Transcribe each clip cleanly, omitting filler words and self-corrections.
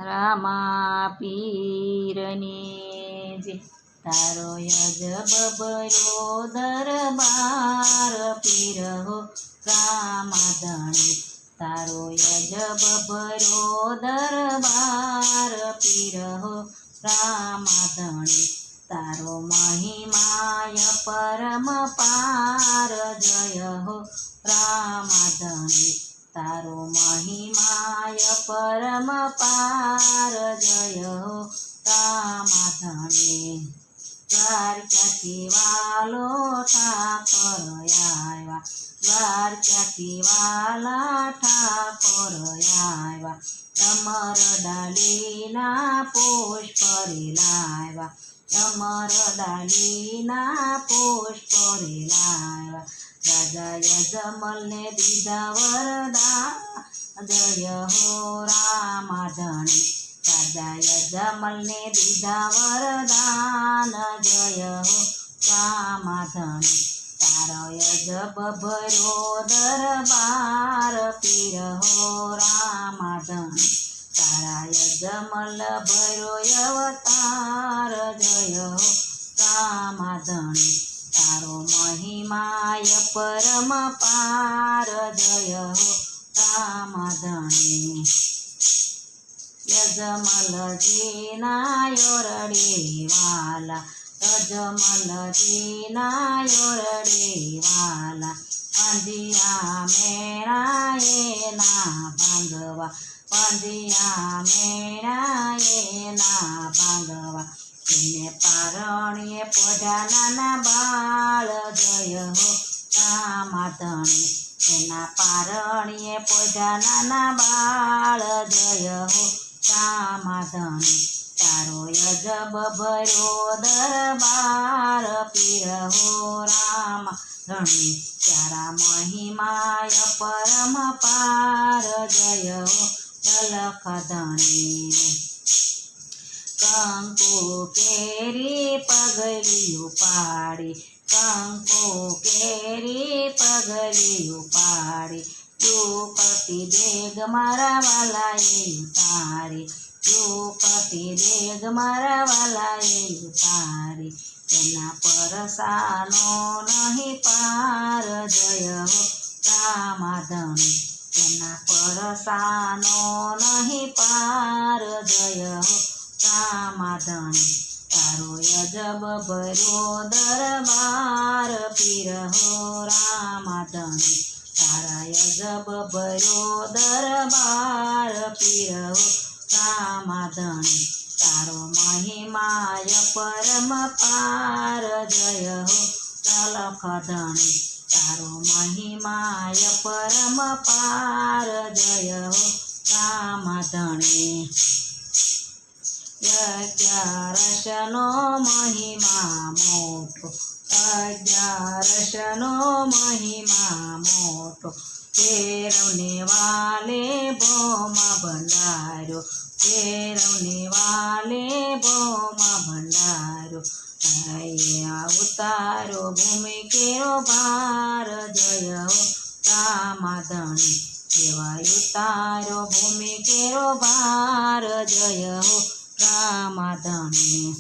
રામા પીરને જે તારો યજબ બરો દરબાર પીર હો રામા ધણી તારો યજબ બરો દરબાર પીર હો રામા ધણી તારો મહિમાય પરમ પાર જય હો રામા ધણી તારો મહિમાય પરમ પાર જય હો રામા ધણી દ્વારકાથી વાલો ઠાકોર આવ્યા દ્વારકાથી વાલા ઠાકોર આવ્યા અમર ડાલીના પુષ્પ લાવ્યા અમર ડાલીના પુષ્પ લાવ્યા રાજા યજમલને દીધા વરદાન જય હો રામા ધણી રાજા યજમલને દીધા વરદાન જય હો રામા ધણી તારો યજબ ભરો દરબાર પીર હો રામા ધણી તારા યજમલ ભરો અવતાર જય હો રામા ધણી તારો મહિમાય પરમ પાર જય હો રામા ધણી યજમલજીના યોરડે વાલા યજમલજીના યોરડે વાલા પંજિયા મેળા એના ભાંગવા પંજિયા મેળા એના ભાંગવા એને પારણીએ પોઢા નાના બાળ જય હો રામા ધણી એના પારણીએ પોઢા નાના બાળ જય હો રામા ધણી તારો યજબ ભરો દરબાર પીર હો રામા ધણી તારા મહિમાય પરમ પાર જય હો લખ ધણી કંકુ કેરી પગલિયું પાડી કંકુ કેરી પગલિયું પાડી દ્રુપતિ દેગ મારા વાલાએ ઉતારી દ્રુપતિ દેગ મારા વાલાએ ઉતારી એના પરસાનો નહીં પાર જય હો રામા ધણી એના પરસાનો નહીં પાર જય હો રામા ધણી તારો યજબ ભરો દરબાર પીર હો રામા ધણી તારા યજબ ભરો દરબાર પીર હો રામા ધણી તારો મહિમાય પરમ પાર જય હો લખ ધણી તારો મહિમાય પરમ પાર જય હો રામા ધણી અગિયારસનો મહિમા મોટો અગિયારસનો મહિમા મોટો ભૈરવને વાલે ભોમાં ભંડાર્યો ભૈરવને વાલે ભોમાં ભંડાર્યો અહીંયા ઉતારો ભૂમિ કેરો ભાર જય હો રામા ધણી એવા ઉતારો ભૂમિ કેરો ભાર જય હો રામા ધણી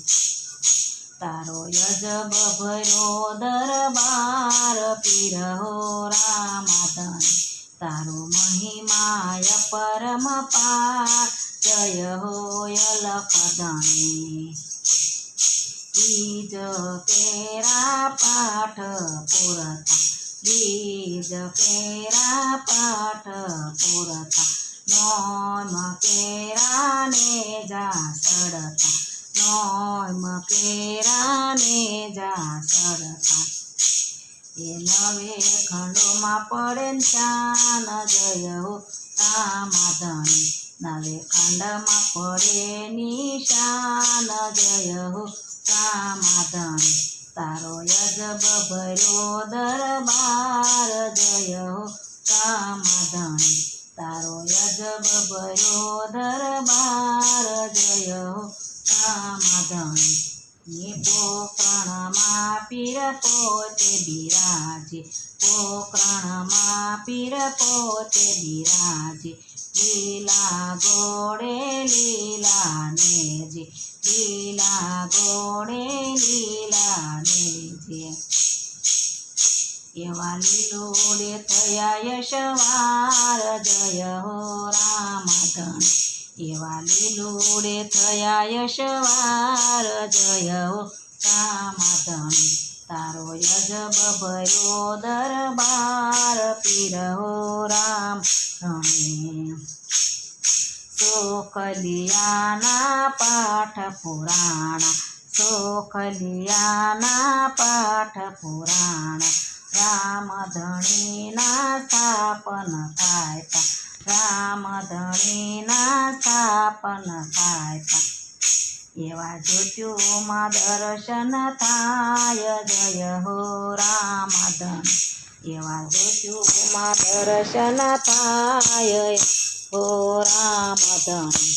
તારો યજબ ભરો દરબાર પીર હો રામા ધણી તારો મહિમાય પરમ પાર જય હો લખ ધણી બીજ કેરા પાઠ પૂરતા બીજ કેરા પાઠ પૂરતા નોમ કેરાને જા સડતા નોમ કેરાને જા સડતા એ નવે ખંડોમાં પડે ચાન જય હો રામા ધણી નવે ખંડમાં પડે નિશાન જય હો રામા ધણી તારો યજબ ભરો દરબાર જય હો રામા ધણી તારો યજબ ભરો દરબાર જય હો રામા ધણી ને પોકરણમાં પીર પોતે બિરાજે પોકરણમાં પીર પોતે બિરાજે લીલા ઘોડે લીલા યશવાર જય હો રામ ધણી એવા લીલુડે થયા યશવાર જય હો રામ ધણી તારો યજબ ભર્યો દરબાર પીર હો રામ ધણી સોખલિયાના પાઠ પુરાણા સોખલિયાના પાઠ પુરાણા રામ ધણીના સ્થાપન થાય રામ ધણીના સ્થાપન થાય એવા જ્યોતિઓમાં દર્શન થાય જય હો રામ ધણી એવા જ્યોતિઓમાં દર્શન થાય હો રામ ધણી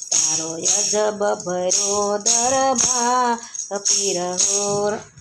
તારો યજબ ભર્યો દરબાર પીર હો